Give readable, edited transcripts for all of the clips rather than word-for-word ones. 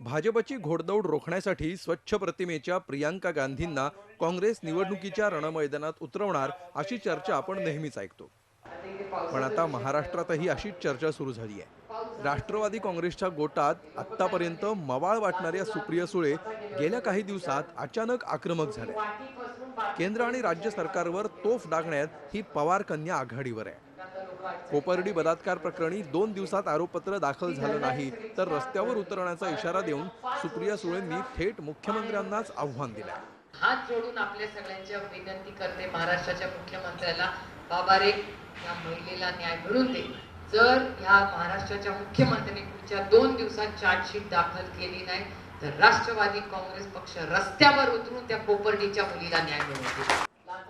भाजपची घोडदौड रोखण्यासाठी स्वच्छ प्रतिमेच्या प्रियांका गांधींना काँग्रेस निवडणुकीच्या रणमैदानात उतरवणार अशी चर्चा आपण नेहमीच ऐकतो. पण आता महाराष्ट्रातही अशीच चर्चा सुरू झाली आहे. राष्ट्रवादी काँग्रेसच्या गोटात आत्तापर्यंत मवाळ वाटणाऱ्या सुप्रिया सुळे गेल्या काही दिवसात अचानक आक्रमक झाल्या. केंद्र आणि राज्य सरकारवर तोफ डागण्यात ही पवार कन्या आघाडीवर आहे. कोपर्डी बलात्कार प्रकरणी 2 दिवसात आरोपपत्र दाखल झालं नाही तर रस्त्यावर उतरण्याचा इशारा देऊन सुप्रिया सुळेंनी थेट मुख्यमंत्र्यांनाच आव्हान दिलंय. हात जोडून आपल्या सगळ्यांच्या विनंती करते महाराष्ट्राच्या मुख्यमंत्र्याला, बाबा रे या महिलेला न्याय मिळून दे. जर ह्या महाराष्ट्राच्या मुख्यमंत्र्यांनी पुढच्या 2 दिवसात चार्जशीट दाखल केली नाही तर राष्ट्रवादी काँग्रेस पक्ष रस्त्यावर उतरून त्या कोपर्डीच्या मुलीला न्याय मिळवून देईल.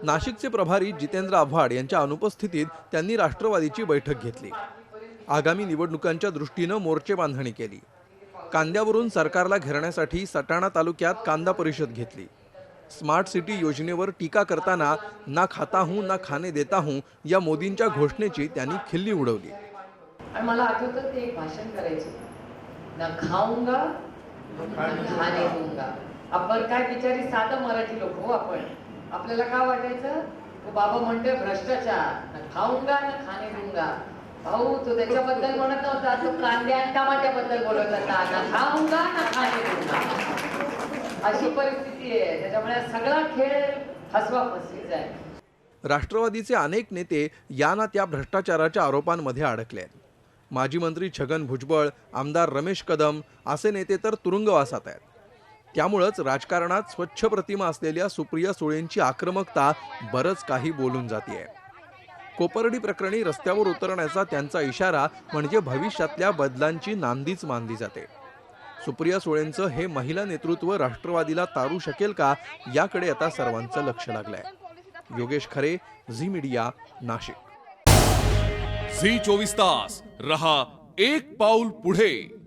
नाशिकचे प्रभारी जितेंद्र आव्हाड यांच्या अनुपस्थितीत त्यांनी राष्ट्रवादीची बैठक घेतली. आगामी निवडणुकांच्या दृष्टीनं मोर्चे बांधणी केली. कांद्यावरून सरकारला घेरण्यासाठी सटाणा तालुक्यात कांदा परिषद घेतली. स्मार्ट सिटी योजनेवर टीका करताना ना खाता हूं ना खाने देता हूं या मोदींच्या घोषणेची त्यांनी खिल्ली उडवली. आणि मला आठवतं ते एक भाषण करायचे, ना खाऊंगा ना खाने दूंगा. आपण काय बिचारी साधं मराठी लोक हो आपण. आपल्याला काय वाटायचं, बाबा म्हणते भ्रष्टाचार, ना खाऊंगा ना खाने दूंगा. भाऊ तो त्याच्याबद्दल म्हणत नव्हता, तो कांद्या आणि टमाट्याबद्दल बोलत होता, ना खाऊंगा ना खाने दूंगा. अशी परिस्थिती आहे. त्याच्यामुळे सगळा खेळ फसवा-फसवीचा आहे. राष्ट्रवादीचे अनेक नेते या ना त्या भ्रष्टाचाराच्या आरोपांमध्ये अडकले आहेत. माजी मंत्री छगन भुजबळ, आमदार रमेश कदम असे नेते तर तुरुंगवासात आहेत. त्यामुळेच राजकारणात स्वच्छ प्रतिमा असलेल्या सुप्रिया सुळेंची आक्रमकता बरंच काही बोलून जाते. कोपर्डी प्रकरणी रस्त्यावर उतरण्याचा त्यांचा इशारा म्हणजे भविष्यातल्या बदलांची नांदीच मानली जाते. सुप्रिया सुळेंचं हे महिला नेतृत्व राष्ट्रवादीला तारू शकेल का, याकडे आता सर्वांचं लक्ष लागलंय. योगेश खरे, झी मीडिया, नाशिक. झी 24 तास रहा एक पाऊल पुढे.